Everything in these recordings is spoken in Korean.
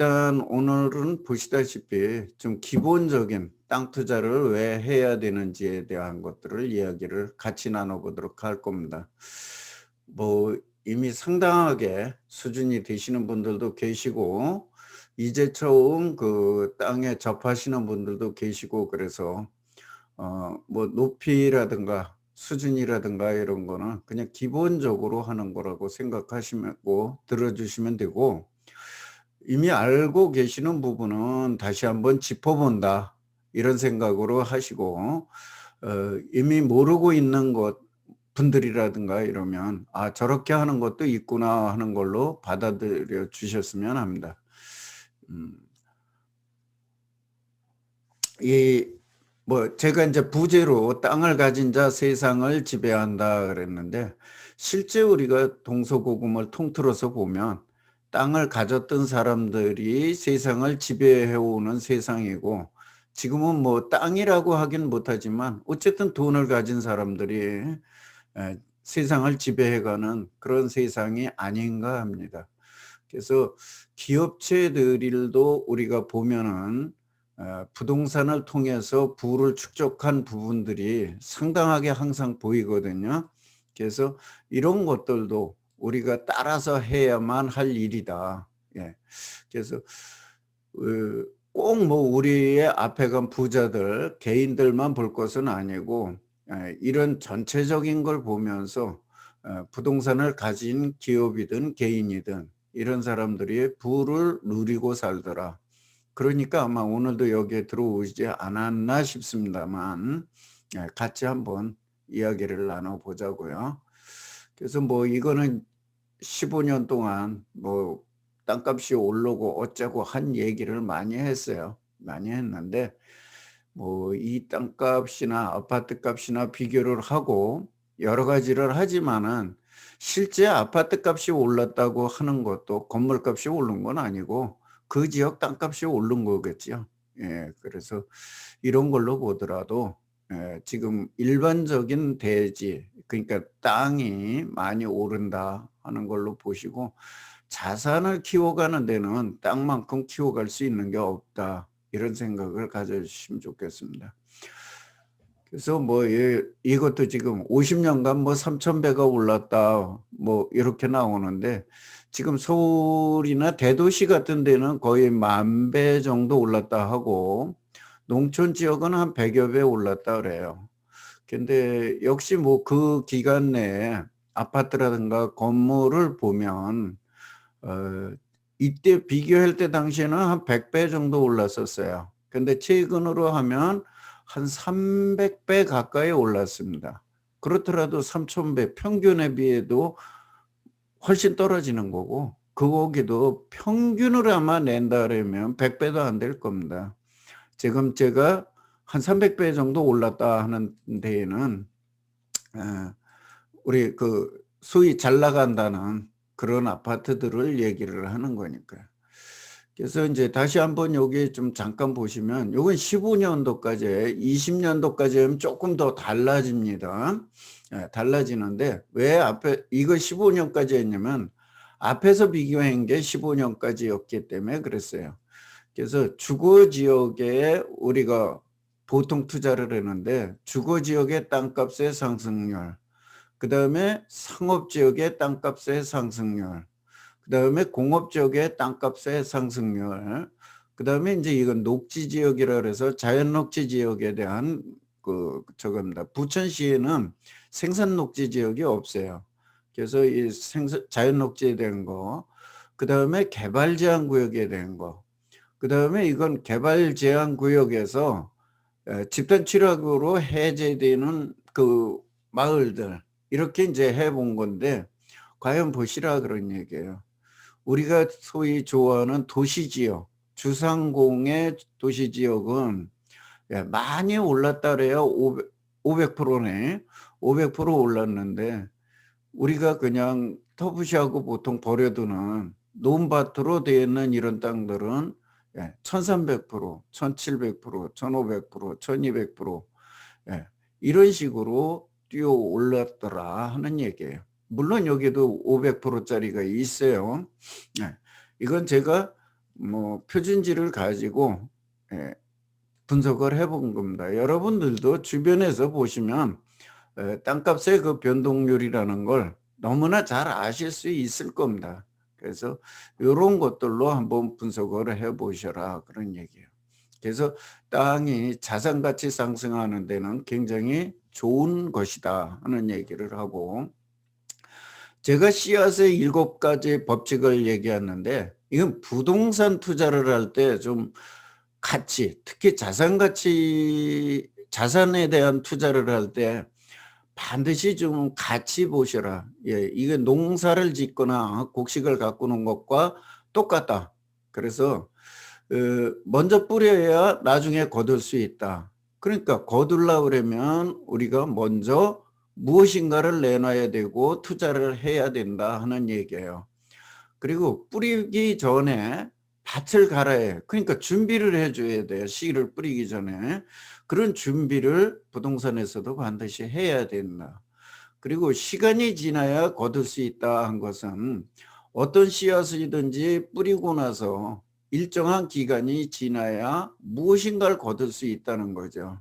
일단 오늘은 보시다시피 좀 기본적인 땅 투자를 왜 해야 되는지에 대한 것들을 이야기를 같이 나눠 보도록 할 겁니다. 뭐 이미 상당하게 수준이 되시는 분들도 계시고 이제 처음 그 땅에 접하시는 분들도 계시고 그래서 뭐 높이라든가 수준이라든가 이런 거는 그냥 기본적으로 하는 거라고 생각하시면 고 들어 주시면 되고, 이미 알고 계시는 부분은 다시 한번 짚어본다 이런 생각으로 하시고, 이미 모르고 있는 것 분들이라든가 이러면 '아 저렇게 하는 것도 있구나.' 하는 걸로 받아들여 주셨으면 합니다. 음. 이 뭐 제가 인제 부제로 "땅을 가진 자 세상을 지배한다." 그랬는데, 실제 우리가 동서고금을 통틀어서 보면 땅을 가졌던 사람들이 세상을 지배해 오는 세상이고, 지금은 뭐 땅이라고 하긴 못하지만 어쨌든 돈을 가진 사람들이 세상을 지배해 가는 그런 세상이 아닌가 합니다. 그래서 기업체들도 우리가 보면은 부동산을 통해서 부를 축적한 부분들이 상당하게 항상 보이거든요. 그래서 이런 것들도 우리가 따라서 해야만 할 일이다. 예. 그래서 꼭 뭐 우리의 앞에 간 부자들 개인들만 볼 것은 아니고, 이런 전체적인 걸 보면서 부동산을 가진 기업이든 개인이든 이런 사람들이 부를 누리고 살더라. 그러니까 아마 오늘도 여기에 들어오지 않았나 싶습니다만, 같이 한번 이야기를 나눠 보자고요. 그래서 뭐 이거는 15년 동안 뭐 땅값이 오르고 어쩌고 한 얘기를 많이 했어요. 많이 했는데, 뭐 이 땅값이나 아파트값이나 비교를 하고 여러 가지를 하지만은, 실제 아파트값이 올랐다고 하는 것도 건물값이 오른 건 아니고 그 지역 땅값이 오른 거겠죠. 예. 그래서 이런 걸로 보더라도 지금 일반적인 대지, 그러니까 땅이 많이 오른다 하는 걸로 보시고, '자산을 키워가는 데는 땅만큼 키워갈 수 있는 게 없다.' 이런 생각을 가져 주시면 좋겠습니다. 그래서 뭐 이것도 지금 50 년간 뭐 3,000 배가 올랐다 뭐 이렇게 나오는데, 지금 서울이나 대도시 같은 데는 거의 10,000배 정도 올랐다 하고, 농촌 지역은 한 100여 배 올랐다 그래요. 근데 역시 뭐 그 기간 내에 아파트라든가 건물을 보면 어 이때 비교할 때 당시에는 한 100배 정도 올랐었어요. 근데 최근으로 하면 한 300배 가까이 올랐습니다. 그렇더라도 3,000배 평균에 비해도 훨씬 떨어지는 거고, 거기도 평균으로 아마 낸다 그러면 100 배도 안 될 겁니다. 지금 제가 한 300배 정도 올랐다 하는 데에는 어 우리 그 소위 잘 나간다는 그런 아파트들을 얘기를 하는 거니까요. 그래서 인제 다시 한번 여기 좀 잠깐 보시면 요건 15 년도까지예요. 20 년도까지 하면 쪼끔 더 달라집니다. 달라지는데, 왜 앞에 이거 15 년까지 했냐면 앞에서 비교한 게 15 년까지였기 때문에 그랬어요. 그래서 주거 지역에 우리가 보통 투자를 하는데, 주거 지역의 땅값의 상승률, 그다음에 상업 지역의 땅값의 상승률, 그다음에 공업 지역의 땅값의 상승률, 그다음에 인제 이건 녹지 지역이라 그래서 자연 녹지 지역에 대한 저겁니다. 부천시에는 생산 녹지 지역이 없어요. 그래서 이 생산 자연 녹지에 대한 거, 그다음에 개발 제한 구역에 대한 거, 그다음에 이건 개발 제한 구역에서 집단 취락으로 해제되는 그 마을들, 이렇게 인제 해본 건데, 과연 보시라 그런 얘기예요. 우리가 소위 좋아하는 도시지역, 주상공의 도시지역은 많이 올랐다 그래요. 500% 네. 500% 올랐는데, 우리가 그냥 터부시하고 보통 버려두는 논밭으로 되어 있는 이런 땅들은 1,300%, 1,700%, 1,500%, 1,200% 예 이런 식으로 뛰어 올랐더라 하는 얘기예요. 물론 여기도 500% 짜리가 있어요. 예. 이건 제가 뭐 표준지를 가지고 예, 분석을 해본 겁니다. 여러분들도 주변에서 보시면 땅값의 그 변동률이라는 걸 너무나 잘 아실 수 있을 겁니다. 그래서 이런 것들로 한번 분석을 해보셔라 그런 얘기예요. 그래서 땅이 자산가치 상승하는 데는 굉장히 좋은 것이다 하는 얘기를 하고, 제가 씨앗의 7가지 법칙을 얘기했는데 이건 부동산 투자를 할 때 좀 가치, 특히 자산에 대한 투자를 할 때 반드시 좀 같이 보셔라. 예, 이게 농사를 짓거나 곡식을 가꾸는 것과 똑같다. 그래서 먼저 뿌려야 나중에 거둘 수 있다. 그러니까 거둘라 그러면 우리가 먼저 무엇인가를 내놔야 되고 투자를 해야 된다 하는 얘기예요. 그리고 뿌리기 전에 밭을 갈아야 해요. 그러니까 준비를 해줘야 돼요. 씨를 뿌리기 전에. 그런 준비를 부동산에서도 반드시 해야 된다. 그리고 시간이 지나야 거둘 수 있다 한 것은 어떤 씨앗이든지 뿌리고 나서 일정한 기간이 지나야 무엇인가를 거둘 수 있다는 거죠.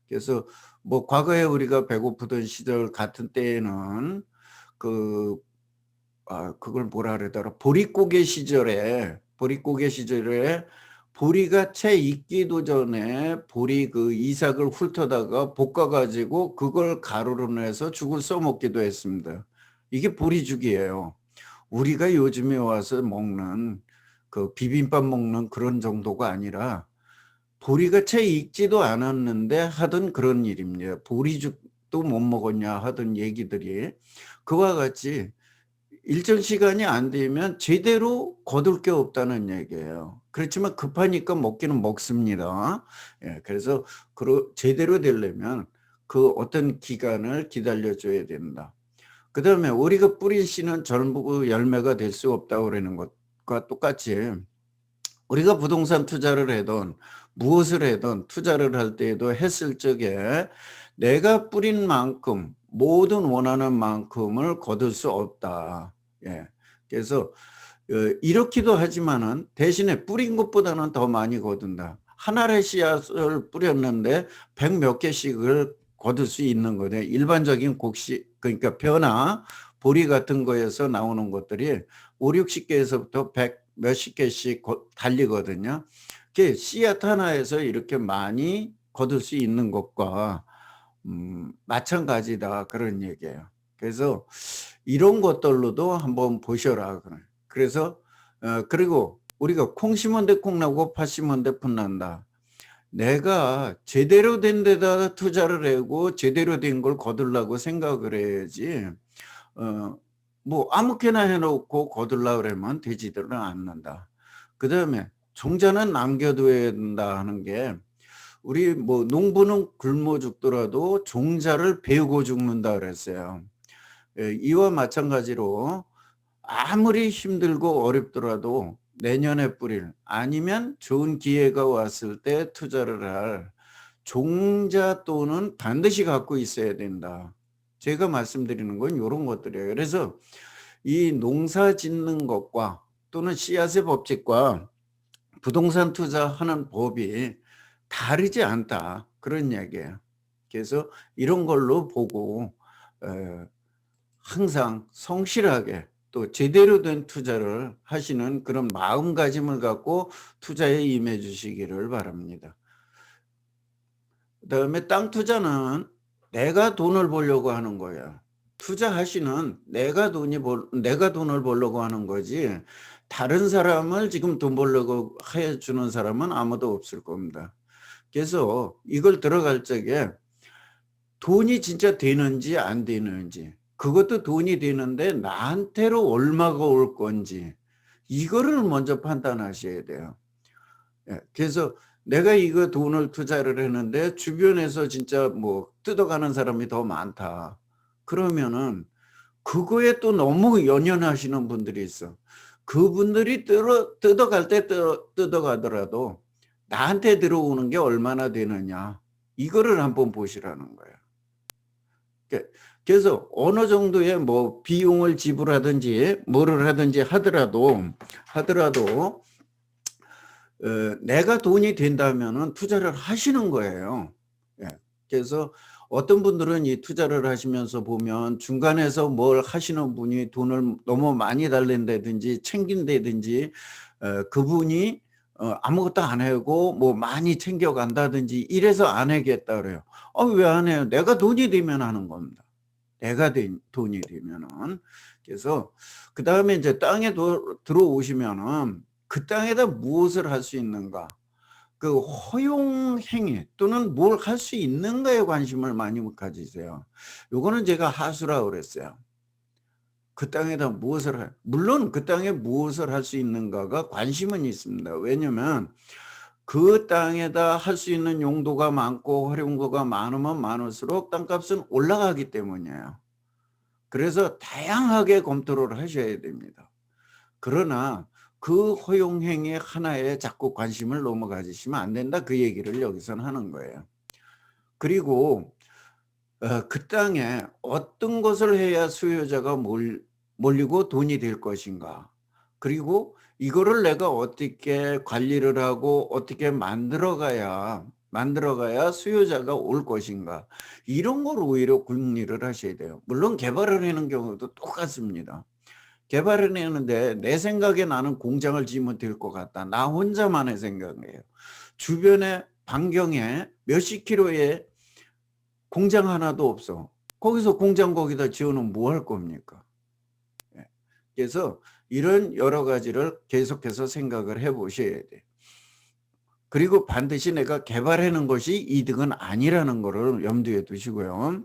그래서 뭐 과거에 우리가 배고프던 시절 같은 때에는 그걸 뭐라 그러더라. 보릿고개 시절에 보리가 채 익기도 전에 보리 그 이삭을 훑어다가 볶아가지고 그걸 가루로 내서 죽을 써먹기도 했습니다. 이게 보리죽이에요. 우리가 요즘에 와서 먹는 그 비빔밥 먹는 그런 정도가 아니라 보리가 채 익지도 않았는데 하던 그런 일입니다. 보리죽도 못 먹었냐 하던 얘기들이 그와 같이 일정 시간이 안 되면 제대로 거둘 게 없다는 얘기예요. 그렇지만 급하니까 먹기는 먹습니다. 예, 그래서 제대로 되려면 그 어떤 기간을 기다려줘야 된다. 그 다음에 우리가 뿌린 씨는 전부 열매가 될 수 없다고 그러는 것과 똑같이 우리가 부동산 투자를 하든 무엇을 하든 투자를 할 때에도 했을 적에 내가 뿌린 만큼 모든 원하는 만큼을 거둘 수 없다. 예. 그래서 이렇기도 하지만은 대신에 뿌린 것보다는 더 많이 거둔다. 한 알의 씨앗을 뿌렸는데 100 몇 개씩을 거둘 수 있는 거네. 일반적인 곡식, 그러니까 벼나 보리 같은 거에서 나오는 것들이 5, 60개에서부터 100 몇십 개씩 달리거든요. 그게 씨앗 하나에서 이렇게 많이 거둘 수 있는 것과 마찬가지다 그런 얘기예요. 그래서 이런 것들로도 한번 보셔라. 그래서 그리고 우리가 콩 심은 데 콩 나고 팥 심은 데 팥 난다. 내가 제대로 된 데다 투자를 하고 제대로 된 걸 거둘라고 생각을 해야지 뭐 아무렇게나 해놓고 거둘라 그러면 되지들은 않는다. 그 다음에 종자는 남겨둬야 된다 하는 게 우리 뭐 농부는 굶어 죽더라도 종자를 베우고 죽는다 그랬어요. 이와 마찬가지로 아무리 힘들고 어렵더라도 내년에 뿌릴 아니면 좋은 기회가 왔을 때 투자를 할 종자 또는 반드시 갖고 있어야 된다. 제가 말씀드리는 건 이런 것들이에요. 그래서 이 농사 짓는 것과 또는 씨앗의 법칙과 부동산 투자하는 법이 다르지 않다. 그런 이야기예요. 그래서 이런 걸로 보고 항상 성실하게 또 제대로 된 투자를 하시는 그런 마음가짐을 갖고 투자에 임해 주시기를 바랍니다. 그다음에 땅 투자는 내가 돈을 벌려고 하는 거예요. 투자하시는 내가 돈을 벌려고 하는 거지 다른 사람을 지금 돈 벌려고 해 주는 사람은 아무도 없을 겁니다. 그래서 이걸 들어갈 적에 돈이 진짜 되는지 안 되는지, 그것도 돈이 되는데 나한테로 얼마가 올 건지 이거를 먼저 판단하셔야 돼요. 예, 그래서 내가 이거 돈을 투자를 했는데 주변에서 진짜 뭐 뜯어가는 사람이 더 많다. 그러면은 그거에 또 너무 연연하시는 분들이 있어. 그분들이 뜯어갈 때 뜯어가더라도 나한테 들어오는 게 얼마나 되느냐. 이거를 한번 보시라는 거예요. 그래서 어느 정도의 뭐 비용을 지불하든지 뭐를 하든지 하더라도 내가 돈이 된다면은 투자를 하시는 거예요. 예. 그래서 어떤 분들은 이 투자를 하시면서 보면 중간에서 뭘 하시는 분이 돈을 너무 많이 달랜다든지 챙긴다든지 그분이 아무것도 안 하고 뭐 많이 챙겨간다든지 이래서 안 하겠다 그래요. 왜 안 해요? 내가 돈이 되면 하는 겁니다. 내가 돈이 되면은. 그래서 그다음에 이제 땅에 들어오시면은 그 땅에다 무엇을 할 수 있는가? 그 허용 행위 또는 뭘 할 수 있는가에 관심을 많이 가지세요. 요거는 제가 하수라고 그랬어요. 그 땅에다 무엇을 물론 그 땅에 무엇을 할 수 있는가가 관심은 있습니다. 왜냐면 그 땅에다 할 수 있는 용도가 많고 활용도가 많으면 많을수록 땅값은 올라가기 때문이에요. 그래서 다양하게 검토를 하셔야 됩니다. 그러나 그 허용 행위 하나에 자꾸 관심을 너무 가지시면 안 된다, 그 얘기를 여기서는 하는 거예요. 그리고 그 땅에 어떤 것을 해야 수요자가 몰리고 돈이 될 것인가. 그리고 이거를 내가 어떻게 관리를 하고 어떻게 만들어가야 수요자가 올 것인가. 이런 걸 오히려 궁리를 하셔야 돼요. 물론 개발을 하는 경우도 똑같습니다. 개발을 해는데 내 생각에 나는 공장을 지으면 될 것 같다. 나 혼자만의 생각이에요. 주변에 반경에 몇십 킬로에 공장 하나도 없어. 거기서 공장 거기다 지어놓으면 뭐 할 겁니까? 예. 그래서 이런 여러 가지를 계속해서 생각을 해 보셔야 돼요. 그리고 반드시 내가 개발하는 것이 이득은 아니라는 거를 염두에 두시고요.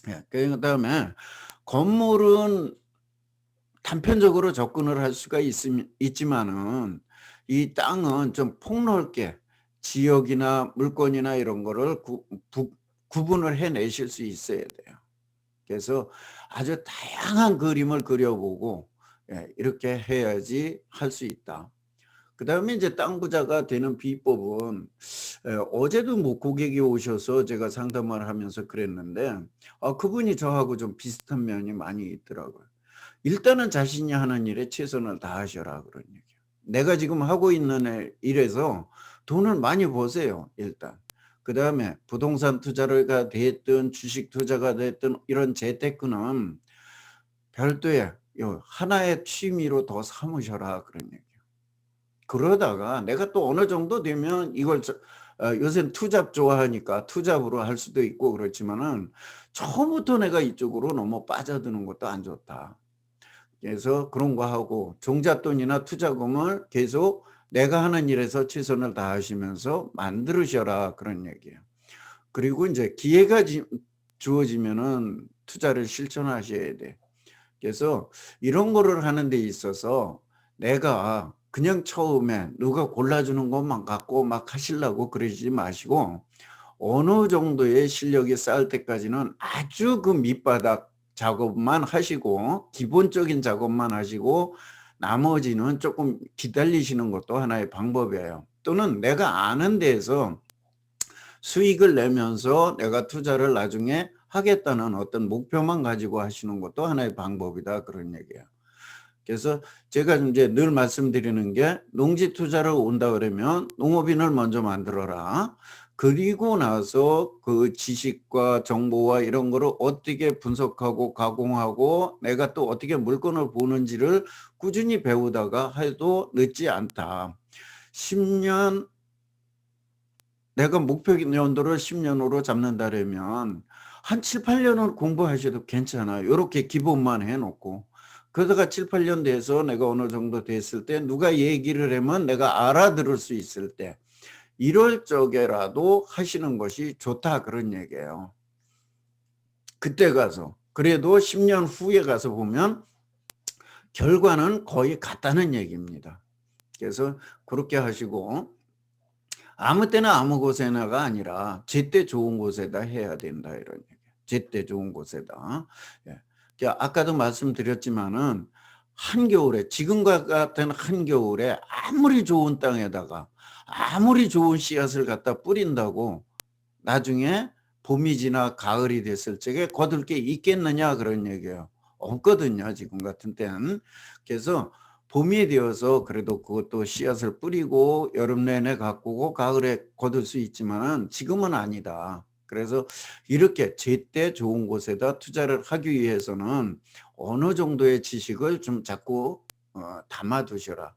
예. 그다음에 건물은 단편적으로 접근을 할 수가 있지만은 이 땅은 좀 폭넓게 지역이나 물건이나 이런 거를 구분을 해내실 수 있어야 돼요. 그래서 아주 다양한 그림을 그려보고 이렇게 해야지 할 수 있다. 그다음에 이제 땅 부자가 되는 비법은 어제도 뭐 고객이 오셔서 제가 상담을 하면서 그랬는데 그분이 저하고 좀 비슷한 면이 많이 있더라고요. 일단은 자신이 하는 일에 최선을 다하셔라 그런 얘기예요. 내가 지금 하고 있는 일에서 돈을 많이 버세요 일단. 그다음에 부동산 투자가 됐든 주식 투자가 됐든 이런 재테크는 별도의 하나의 취미로 더 삼으셔라 그런 얘기예요. 그러다가 내가 또 어느 정도 되면 이걸 요새는 투잡 좋아하니까 투잡으로 할 수도 있고 그렇지만은 처음부터 내가 이쪽으로 너무 빠져드는 것도 안 좋다. 그래서 그런 거 하고 종잣돈이나 투자금을 계속 내가 하는 일에서 최선을 다하시면서 만들으셔라 그런 얘기예요. 그리고 이제 기회가 주어지면은 투자를 실천하셔야 돼. 그래서 이런 거를 하는 데 있어서 내가 그냥 처음에 누가 골라주는 것만 갖고 막 하시려고 그러지 마시고 어느 정도의 실력이 쌓일 때까지는 아주 그 밑바닥 작업만 하시고 기본적인 작업만 하시고 나머지는 조금 기다리시는 것도 하나의 방법이에요. 또는 내가 아는 데에서 수익을 내면서 내가 투자를 나중에 하겠다는 어떤 목표만 가지고 하시는 것도 하나의 방법이다 그런 얘기예요. 그래서 제가 이제 늘 말씀드리는 게 농지 투자를 온다 그러면 농업인을 먼저 만들어라. 그리고 나서 그 지식과 정보와 이런 거를 어떻게 분석하고 가공하고 내가 또 어떻게 물건을 보는지를 꾸준히 배우다가 해도 늦지 않다. 10년 내가 목표 연도를 10년으로 잡는다면 한 7-8년은 공부하셔도 괜찮아요. 요렇게 기본만 해 놓고. 그러다가 7-8년 돼서 내가 어느 정도 됐을 때 누가 얘기를 하면 내가 알아들을 수 있을 때 이럴 적에라도 하시는 것이 좋다 그런 얘기예요. 그때 가서. 그래도 10년 후에 가서 보면 결과는 거의 같다는 얘기입니다. 그래서 그렇게 하시고 아무 때나 아무 곳에나가 아니라 제때 좋은 곳에다 해야 된다 이런 얘기예요. 제때 좋은 곳에다. 예. 아까도 말씀드렸지만은 한겨울에 지금과 같은 한겨울에 아무리 좋은 땅에다가 아무리 좋은 씨앗을 갖다 뿌린다고 나중에 봄이 지나 가을이 됐을 적에 거둘 게 있겠느냐 그런 얘기예요. 없거든요 지금 같은 때는. 그래서 봄이 되어서 그래도 그것도 씨앗을 뿌리고 여름 내내 가꾸고 가을에 거둘 수 있지만은 지금은 아니다. 그래서 이렇게 제때 좋은 곳에다 투자를 하기 위해서는 어느 정도의 지식을 좀 자꾸 담아 두셔라.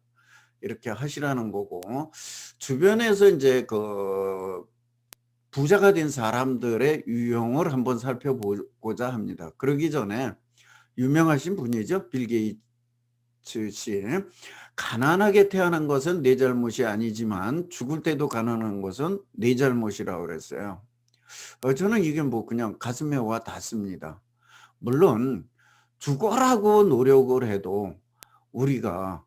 이렇게 하시라는 거고, 주변에서 이제 그 부자가 된 사람들의 유형을 한번 살펴보고자 합니다. 그러기 전에 유명하신 분이죠. 빌 게이츠 씨. 가난하게 태어난 것은 내 잘못이 아니지만 죽을 때도 가난한 것은 내 잘못이라고 그랬어요. 저는 이게 뭐 그냥 가슴에 와 닿습니다. 물론 죽어라고 노력을 해도 우리가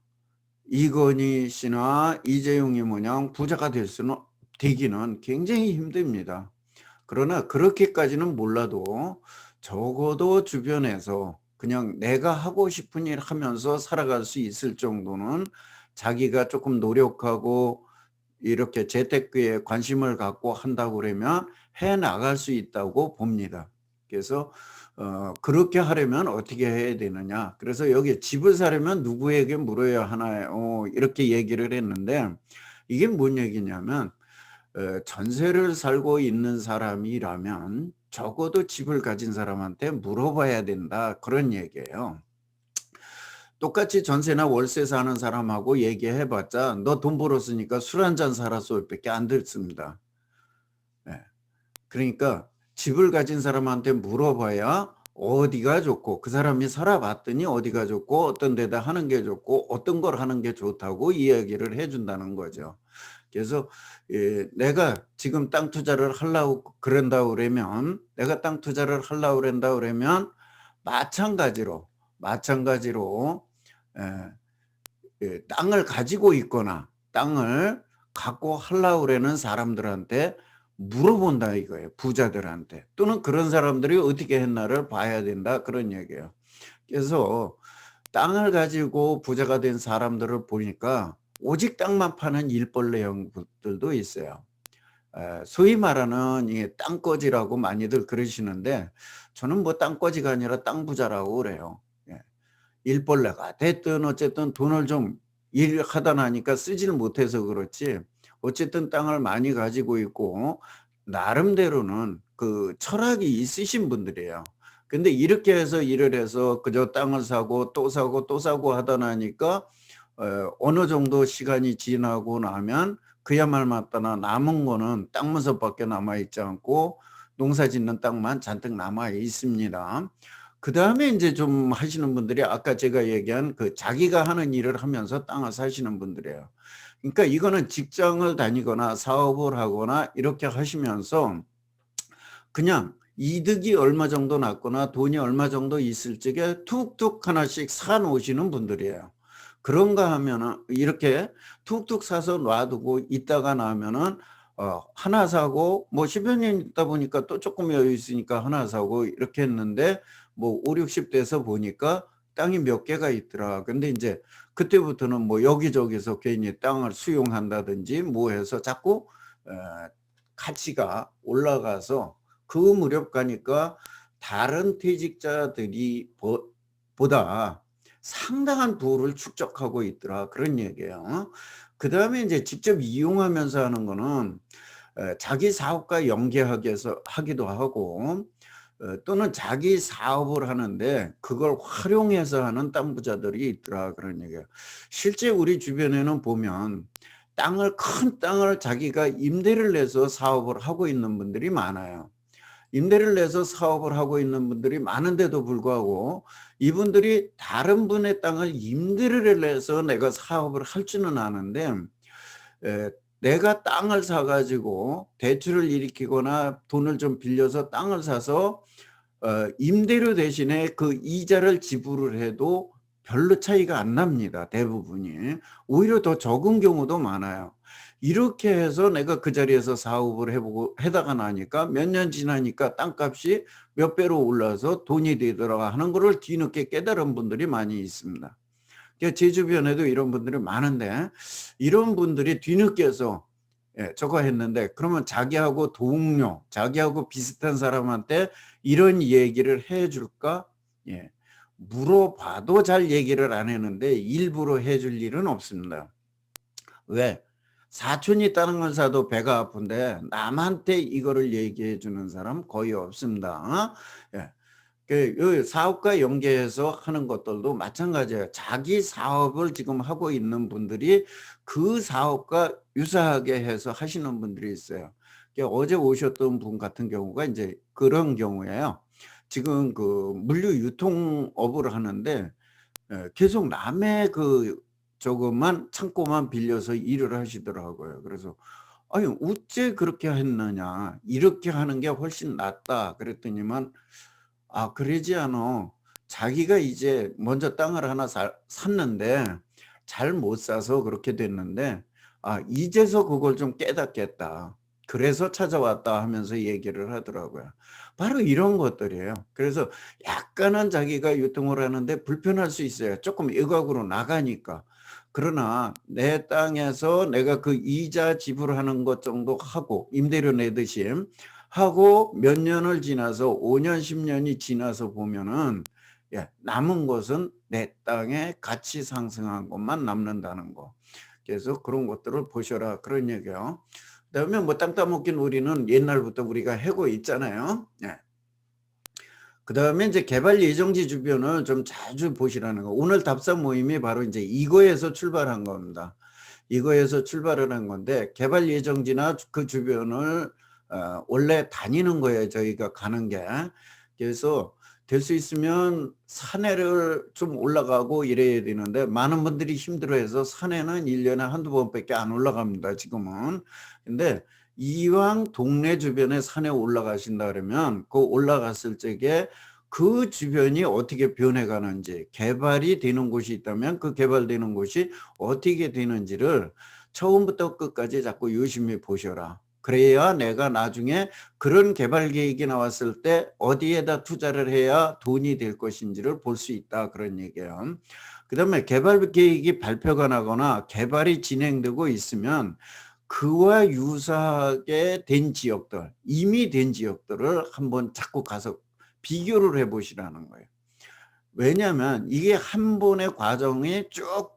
이건희 씨나 이재용이 모양 부자가 되기는 굉장히 힘듭니다. 그러나 그렇게까지는 몰라도 적어도 주변에서 그냥 내가 하고 싶은 일 하면서 살아갈 수 있을 정도는 자기가 조금 노력하고 이렇게 재테크에 관심을 갖고 한다고 그러면 해 나갈 수 있다고 봅니다. 그래서 그렇게 하려면 어떻게 해야 되느냐. 그래서 여기 집을 사려면 누구에게 물어야 하나요? 이렇게 얘기를 했는데 이게 뭔 얘기냐면 전세를 살고 있는 사람이라면 적어도 집을 가진 사람한테 물어봐야 된다. 그런 얘기예요. 똑같이 전세나 월세 사는 사람하고 얘기해봤자 너 돈 벌었으니까 술 한잔 사라 소리밖에 안 듣습니다. 예. 그러니까 집을 가진 사람한테 물어봐야 어디가 좋고 그 사람이 살아봤더니 어디가 좋고 어떤 데다 하는 게 좋고 어떤 걸 하는 게 좋다고 이야기를 해준다는 거죠. 그래서 내가 지금 땅 투자를 하려고 그런다고 그러면 내가 땅 투자를 하려고 그런다고 그러면 마찬가지로 땅을 가지고 있거나 땅을 갖고 하려고 그러는 사람들한테 물어본다 이거예요. 부자들한테. 또는 그런 사람들이 어떻게 했나를 봐야 된다 그런 얘기예요. 그래서 땅을 가지고 부자가 된 사람들을 보니까 오직 땅만 파는 일벌레 형들도 있어요. 소위 말하는 이 땅꺼지라고 많이들 그러시는데 저는 뭐 땅꺼지가 아니라 땅부자라고 그래요. 예. 일벌레가 됐든 어쨌든 돈을 좀 일하다 나니까 쓰지를 못해서 그렇지 어쨌든 땅을 많이 가지고 있고 나름대로는 그 철학이 있으신 분들이에요. 근데 이렇게 해서 일을 해서 그저 땅을 사고 또 사고 또 사고 하다 나니까 어느 정도 시간이 지나고 나면 그야말 맞다나 남은 거는 땅문서밖에 남아 있지 않고 농사 짓는 땅만 잔뜩 남아 있습니다. 그다음에 인제 좀 하시는 분들이 아까 제가 얘기한 그 자기가 하는 일을 하면서 땅을 사시는 분들이에요. 그러니까 이거는 직장을 다니거나 사업을 하거나 이렇게 하시면서 그냥 이득이 얼마 정도 났거나 돈이 얼마 정도 있을 적에 툭툭 하나씩 사 놓으시는 분들이에요. 그런가 하면은 이렇게 툭툭 사서 놔두고 있다가 나면은 하나 사고 뭐 10여 년 있다 보니까 또 조금 여유 있으니까 하나 사고 이렇게 했는데 뭐 50-60 돼서 보니까 땅이 몇 개가 있더라. 근데 인제 그때부터는 뭐 여기저기서 괜히 땅을 수용한다든지 뭐 해서 자꾸 어 가치가 올라가서 그 무렵 가니까 다른 퇴직자들이 보다 상당한 부를 축적하고 있더라. 그런 얘기예요. 그다음에 인제 직접 이용하면서 하는 거는 자기 사업과 연계하기서 하기도 하고 또는 자기 사업을 하는데 그걸 활용해서 하는 땅 부자들이 있더라. 그런 얘기예요. 실제 우리 주변에는 보면 큰 땅을 자기가 임대를 내서 사업을 하고 있는 분들이 많아요. 임대를 내서 사업을 하고 있는 분들이 많은데도 불구하고 이분들이 다른 분의 땅을 임대를 내서 내가 사업을 할 줄은 아는데 내가 땅을 사 가지고 대출을 일으키거나 돈을 좀 빌려서 땅을 사서 임대료 대신에 그 이자를 지불을 해도 별로 차이가 안 납니다, 대부분이. 오히려 더 적은 경우도 많아요. 이렇게 해서 내가 그 자리에서 사업을 해 보고 하다가 나니까 몇 년 지나니까 땅값이 몇 배로 올라서 돈이 되더라 하는 거를 뒤늦게 깨달은 분들이 많이 있습니다. 제 주변에도 이런 분들이 많은데 이런 분들이 뒤늦게서 저거 했는데 그러면 자기하고 자기하고 비슷한 사람한테 이런 얘기를 해 줄까? 예. 물어봐도 잘 얘기를 안 했는데 일부러 해줄 일은 없습니다. 왜? 사촌이 다른 걸 사도 배가 아픈데 남한테 이거를 얘기해 주는 사람 거의 없습니다. 예. 그 사업과 연계해서 하는 것들도 마찬가지예요. 자기 사업을 지금 하고 있는 분들이 그 사업과 유사하게 해서 하시는 분들이 있어요. 어제 오셨던 분 같은 경우가 이제 그런 경우예요. 지금 그 물류 유통업을 하는데 계속 남의 그 저것만 창고만 빌려서 일을 하시더라고요. 그래서 아니 어째 그렇게 했느냐. 이렇게 하는 게 훨씬 낫다. 그랬더니만 그러지 않아. 자기가 이제 먼저 땅을 하나 샀는데 잘 못 사서 그렇게 됐는데 이제서 그걸 좀 깨닫겠다. 그래서 찾아왔다 하면서 얘기를 하더라고요. 바로 이런 것들이에요. 그래서 약간은 자기가 유통을 하는데 불편할 수 있어요. 조금 외곽으로 나가니까. 그러나 내 땅에서 내가 그 이자 지불하는 것 정도 하고 임대료 내듯이 하고 몇 년을 지나서 5년 10년이 지나서 보면은 남은 것은 내 땅에 가치 상승한 것만 남는다는 거. 그래서 그런 것들을 보셔라 그런 얘기요. 그다음에 뭐 땅 따먹긴 우리는 옛날부터 우리가 해고 있잖아요. 그다음에 이제 개발 예정지 주변을 좀 자주 보시라는 거. 오늘 답사 모임이 바로 이제 이거에서 출발한 겁니다. 이거에서 출발을 한 건데 개발 예정지나 그 주변을 원래 다니는 거예요. 저희가 가는 게. 그래서 될 수 있으면 산에를 좀 올라가고 이래야 되는데 많은 분들이 힘들어해서 산에는 1년에 한두 번밖에 안 올라갑니다. 지금은. 근데 이왕 동네 주변에 산에 올라가신다 그러면 그 올라갔을 적에 그 주변이 어떻게 변해가는지 개발이 되는 곳이 있다면 그 개발되는 곳이 어떻게 되는지를 처음부터 끝까지 자꾸 유심히 보셔라. 그래야 내가 나중에 그런 개발 계획이 나왔을 때 어디에다 투자를 해야 돈이 될 것인지를 볼 수 있다. 그런 얘기예요. 그 다음에 개발 계획이 발표가 나거나 개발이 진행되고 있으면 그와 유사하게 된 지역들, 이미 된 지역들을 한번 자꾸 가서 비교를 해보시라는 거예요. 왜냐하면 이게 한 번의 과정이 쭉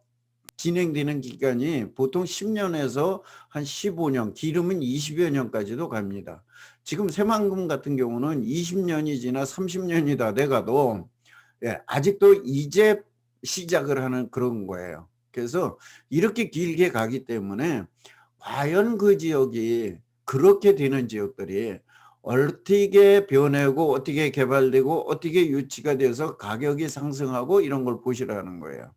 진행되는 기간이 보통 10년에서 한 15년, 길으면 20여 년까지도 갑니다. 지금 새만금 같은 경우는 20년이 지나 30년이 다 돼가도 아직도 이제 시작을 하는 그런 거예요. 그래서 이렇게 길게 가기 때문에 과연 그 지역이 그렇게 되는 지역들이 어떻게 변하고 어떻게 개발되고 어떻게 유치가 돼서 가격이 상승하고 이런 걸 보시라는 거예요.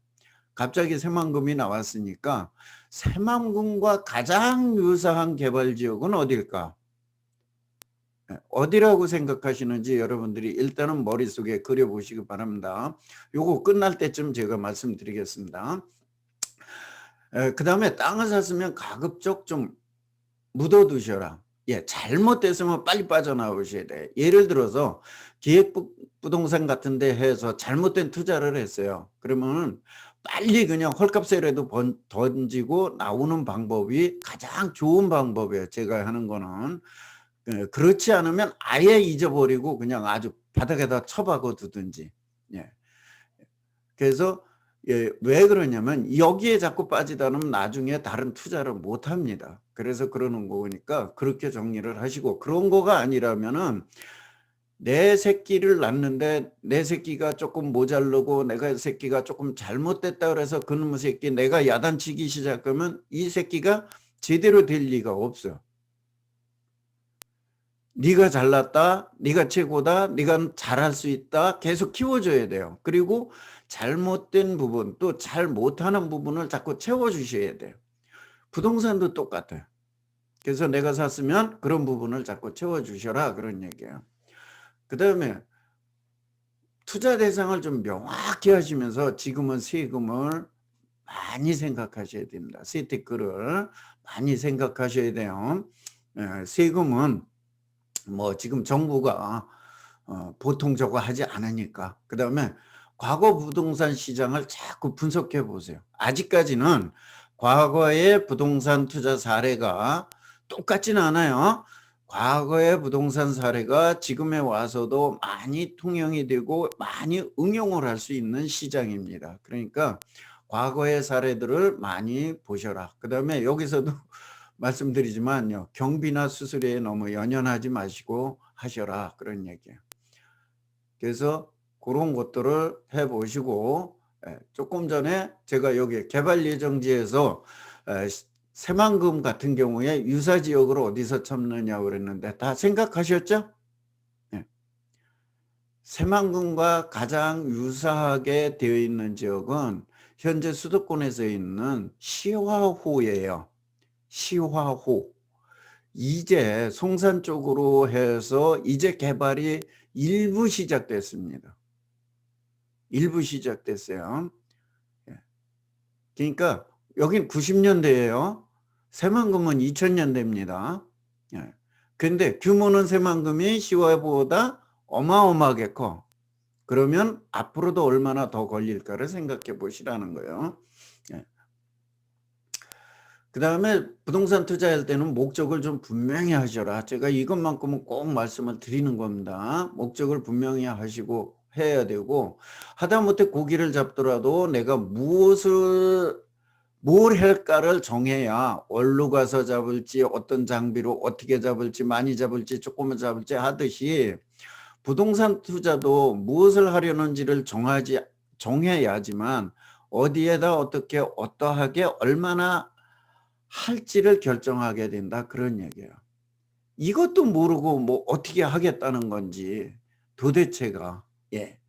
갑자기 새만금이 나왔으니까 새만금과 가장 유사한 개발 지역은 어딜까? 어디라고 생각하시는지 여러분들이 일단은 머릿속에 그려보시기 바랍니다. 요거 끝날 때쯤 제가 말씀드리겠습니다. 그 다음에 땅을 샀으면 가급적 좀 묻어두셔라. 잘못됐으면 빨리 빠져나오셔야 돼. 예를 들어서 기획부동산 같은 데 해서 잘못된 투자를 했어요. 그러면 빨리 그냥 헐값에라도 던지고 나오는 방법이 가장 좋은 방법이에요. 제가 하는 거는. 그렇지 않으면 아예 잊어버리고 그냥 아주 바닥에다 처박아 두든지. 그래서 왜 그러냐면 여기에 자꾸 빠지다 보면 나중에 다른 투자를 못 합니다. 그래서 그러는 거니까 그렇게 정리를 하시고, 그런 거가 아니라면은 내 새끼를 낳는데 내 새끼가 조금 모자르고 내가 새끼가 조금 잘못됐다 그래서 그놈의 새끼 내가 야단치기 시작하면 이 새끼가 제대로 될 리가 없어요. 네가 잘났다, 네가 최고다, 네가 잘할 수 있다 계속 키워줘야 돼요. 그리고 잘못된 부분 또 잘 못하는 부분을 자꾸 채워주셔야 돼요. 부동산도 똑같아요. 그래서 내가 샀으면 그런 부분을 자꾸 채워주셔라 그런 얘기예요. 그 다음에 투자 대상을 좀 명확히 하시면서 지금은 세금을 많이 생각하셔야 됩니다. 세테크를 많이 생각하셔야 돼요. 세금은 뭐 지금 정부가 보통 저거 하지 않으니까. 그 다음에 과거 부동산 시장을 자꾸 분석해 보세요. 아직까지는 과거의 부동산 투자 사례가 똑같지는 않아요. 과거의 부동산 사례가 지금에 와서도 많이 통용이 되고 많이 응용을 할 수 있는 시장입니다. 그러니까 과거의 사례들을 많이 보셔라. 그다음에 여기서도 말씀드리지만요. 경비나 수수료에 너무 연연하지 마시고 하셔라. 그런 얘기예요. 그래서 그런 것들을 해 보시고, 조금 전에 제가 여기 개발 예정지에서 새만금 같은 경우에 유사 지역을 어디서 찾느냐고 그랬는데 다 생각하셨죠? 예. 새만금과 가장 유사하게 되어 있는 지역은 현재 수도권에서 있는 시화호예요. 시화호. 이제 송산 쪽으로 해서 이제 개발이 일부 시작됐습니다. 일부 시작됐어요. 예. 그러니까 여긴 90년대예요. 새만금은 2000년대입니다. 예. 근데 규모는 새만금이 시화보다 어마어마하게 커. 그러면 앞으로도 얼마나 더 걸릴까를 생각해 보시라는 거예요. 예. 그다음에 부동산 투자할 때는 목적을 좀 분명히 하셔라. 제가 이것만큼은 꼭 말씀을 드리는 겁니다. 목적을 분명히 하시고 해야 되고, 하다못해 고기를 잡더라도 내가 뭘 할까를 정해야 어디로 가서 잡을지, 어떤 장비로 어떻게 잡을지, 많이 잡을지, 조금만 잡을지 하듯이 부동산 투자도 무엇을 하려는지를 정해야지만 어디에다 어떻게 어떠하게 얼마나 할지를 결정하게 된다, 그런 얘기예요. 이것도 모르고 뭐 어떻게 하겠다는 건지 도대체가. 예.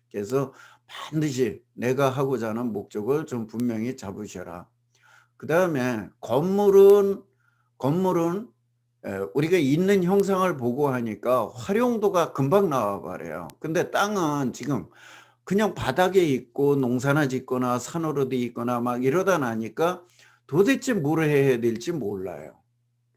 그래서 반드시 내가 하고자 하는 목적을 좀 분명히 잡으셔라. 그다음에 건물은 우리가 있는 형상을 보고 하니까 활용도가 금방 나와 버려요. 근데 땅은 지금 그냥 바닥에 있고 농사나 짓거나 산으로 돼 있거나 막 이러다 나니까 도대체 뭘 해야 될지 몰라요.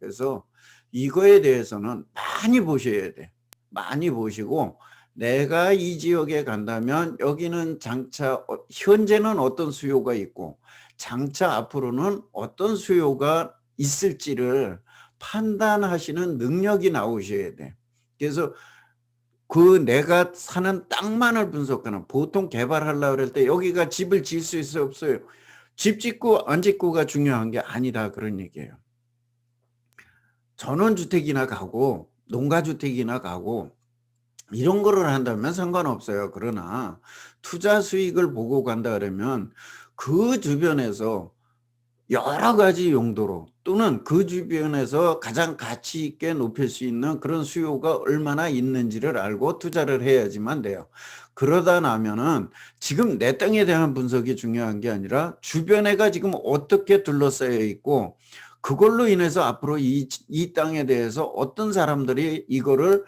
그래서 이거에 대해서는 많이 보셔야 돼. 많이 보시고, 내가 이 지역에 간다면 여기는 장차 현재는 어떤 수요가 있고 장차 앞으로는 어떤 수요가 있을지를 판단하시는 능력이 나오셔야 돼. 그래서 내가 사는 땅만을 분석하는, 보통 개발하려고 그럴 때 여기가 집을 지을 수 있어요, 없어요? 집 짓고 안 짓고가 중요한 게 아니다, 그런 얘기예요. 전원주택이나 가고 농가주택이나 가고 이런 거를 한다면 상관없어요. 그러나 투자 수익을 보고 간다 그러면 그 주변에서 여러 가지 용도로, 또는 그 주변에서 가장 가치 있게 높일 수 있는 그런 수요가 얼마나 있는지를 알고 투자를 해야지만 돼요. 그러다 나면은 지금 내 땅에 대한 분석이 중요한 게 아니라 주변에가 지금 어떻게 둘러싸여 있고 그걸로 인해서 앞으로 이 땅에 대해서 어떤 사람들이 이거를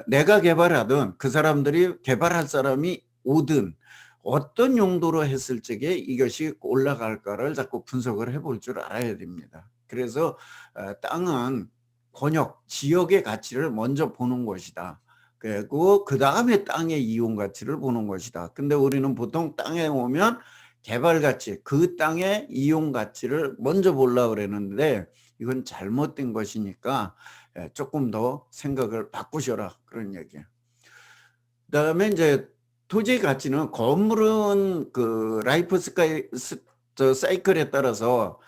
내가 개발하든 그 사람들이 개발할 사람이 오든 어떤 용도로 했을 적에 이것이 올라갈까를 자꾸 분석을 해볼 줄 알아야 됩니다. 그래서 땅은 권역, 지역의 가치를 먼저 보는 것이다. 그리고 그 다음에 땅의 이용 가치를 보는 것이다. 근데 우리는 보통 땅에 오면 개발 가치, 그 땅의 이용 가치를 먼저 보려고 그러는데 이건 잘못된 것이니까 조금 더 생각을 바꾸셔라, 그런 얘기예요. 그다음에 이제 토지의 가치는, 건물은 그 라이프 사이클에 따라서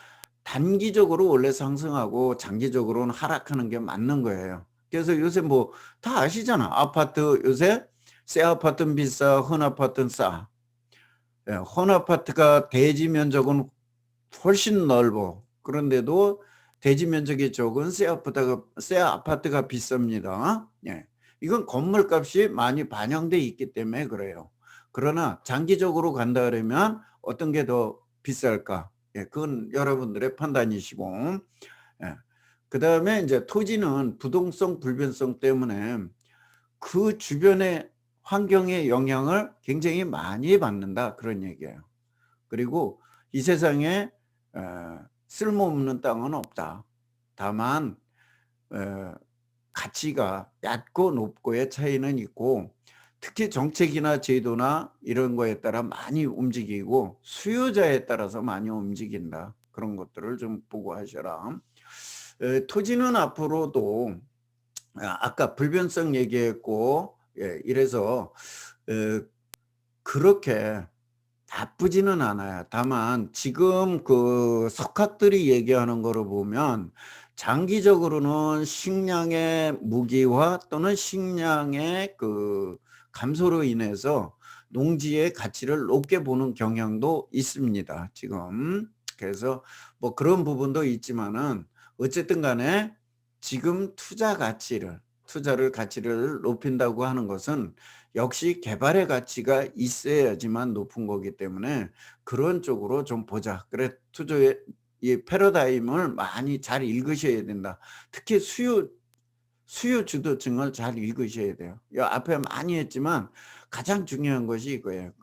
단기적으로 원래 상승하고 장기적으로는 하락하는 게 맞는 거예요. 그래서 요새 뭐 다 아시잖아. 아파트 요새 새 아파트는 비싸, 헌 아파트는 싸. 헌 아파트가 대지 면적은 훨씬 넓어. 그런데도 대지 면적이 적은 새 아파트가 비쌉니다. 예. 이건 건물값이 많이 반영돼 있기 때문에 그래요. 그러나 장기적으로 간다 그러면 어떤 게 더 비쌀까? 예, 그건 여러분들의 판단이시고. 예. 그다음에 이제 토지는 부동성 불변성 때문에 그 주변의 환경의 영향을 굉장히 많이 받는다, 그런 얘기예요. 그리고 이 세상에 쓸모없는 땅은 없다. 다만 가치가 얕고 높고의 차이는 있고, 특히 정책이나 제도나 이런 거에 따라 많이 움직이고 수요자에 따라서 많이 움직인다. 그런 것들을 좀 보고 하셔라. 토지는 앞으로도 아까 불변성 얘기했고, 이래서 어 그렇게 나쁘지는 않아요. 다만 지금 그 석학들이 얘기하는 거를 보면 장기적으로는 식량의 무기화 또는 식량의 그 감소로 인해서 농지의 가치를 높게 보는 경향도 있습니다, 지금. 그래서 뭐 그런 부분도 있지만은 어쨌든 간에 지금 투자를 가치를 높인다고 하는 것은 역시 개발의 가치가 있어야지만 높은 거기 때문에 그런 쪽으로 좀 보자. 그래 투자의 이 패러다임을 많이 잘 읽으셔야 된다. 특히 수요 주도층을 잘 읽으셔야 돼요. 이 앞에 많이 했지만 가장 중요한 것이 이거예요.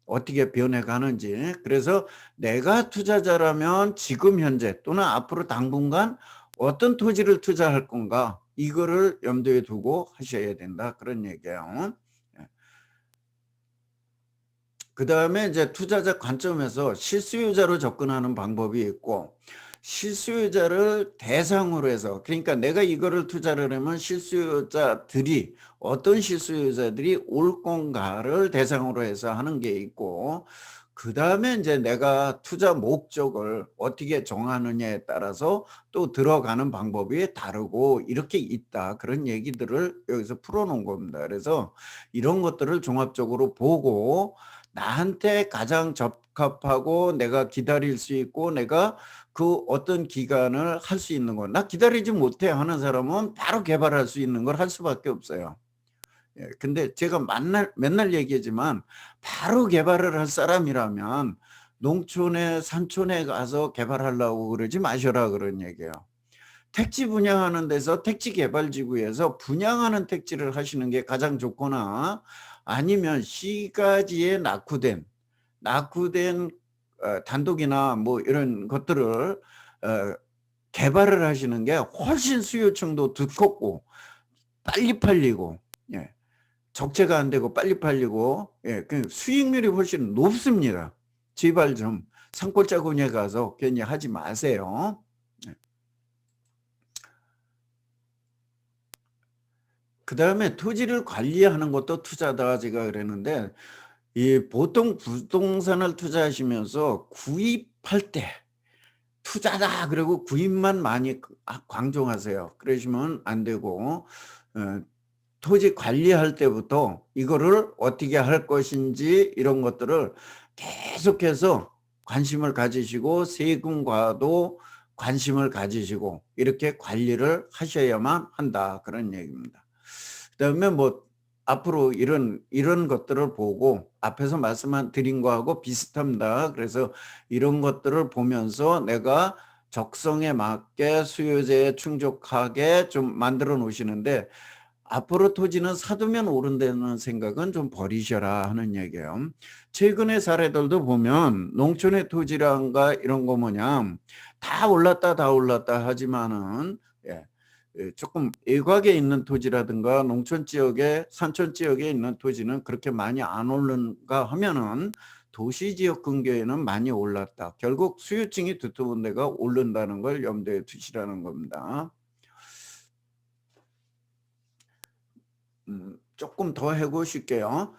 어떻게 변해가는지. 그래서 내가 투자자라면 지금 현재 또는 앞으로 당분간 어떤 토지를 투자할 건가 이거를 염두에 두고 하셔야 된다. 그런 얘기예요. 예. 그다음에 이제 투자자 관점에서 실수요자로 접근하는 방법이 있고 실수요자를 대상으로 해서 그러니까 내가 이거를 투자를 하면 실수요자들이 어떤 실수요자들이 올 건가를 대상으로 해서 하는 게 있고 그다음에 이제 내가 투자 목적을 어떻게 정하느냐에 따라서 또 들어가는 방법이 다르고 이렇게 있다. 그런 얘기들을 여기서 풀어 놓은 겁니다. 그래서 이런 것들을 종합적으로 보고 나한테 가장 적합하고 내가 기다릴 수 있고 내가 그 어떤 기간을 할 수 있는 거. '나 기다리지 못해.' 하는 사람은 바로 개발할 수 있는 걸 할 수밖에 없어요. 근데 제가 맨날 얘기하지만 바로 개발을 할 사람이라면 농촌에 산촌에 가서 개발하려고 그러지 마셔라 그런 얘기예요. 택지 분양하는 데서 택지 개발 지구에서 분양하는 택지를 하시는 게 가장 좋거나 아니면 시가지에 낙후된 단독이나 뭐 이런 것들을 개발을 하시는 게 훨씬 수요층도 두껍고 빨리 팔리고 예 적재가 안 되고 빨리 팔리고 그 수익률이 훨씬 높습니다. 제발 좀 산골짜기에 가서 괜히 하지 마세요. 예. 그다음에 토지를 관리하는 것도 투자다 제가 그랬는데 이 보통 부동산을 투자하시면서 구입할 때 투자다 그러고 구입만 많이 강조하세요. 그러시면 안 되고 어 토지 관리할 때부터 이거를 어떻게 할 것인지 이런 것들을 계속해서 관심을 가지시고 세금과도 관심을 가지시고 이렇게 관리를 하셔야만 한다 그런 얘기입니다. 그다음에 뭐 앞으로 이런 것들을 보고 앞에서 말씀한 드린 거하고 비슷합니다. 그래서 이런 것들을 보면서 내가 적성에 맞게 수요자에 충족하게 좀 만들어 놓으시는데 앞으로 토지는 사두면 오른다는 생각은 좀 버리셔라 하는 얘기예요. 최근의 사례들도 보면 농촌의 토지란가 이런 거 뭐냐 다 올랐다 하지만은 예. 조금 외곽에 있는 토지라든가 농촌 지역에 산촌 지역에 있는 토지는 그렇게 많이 안 오른가 하면은 도시 지역 근교에는 많이 올랐다. 결국 수요층이 두터운 데가 오른다는 걸 염두에 두시라는 겁니다. 조금 더 해 보실게요.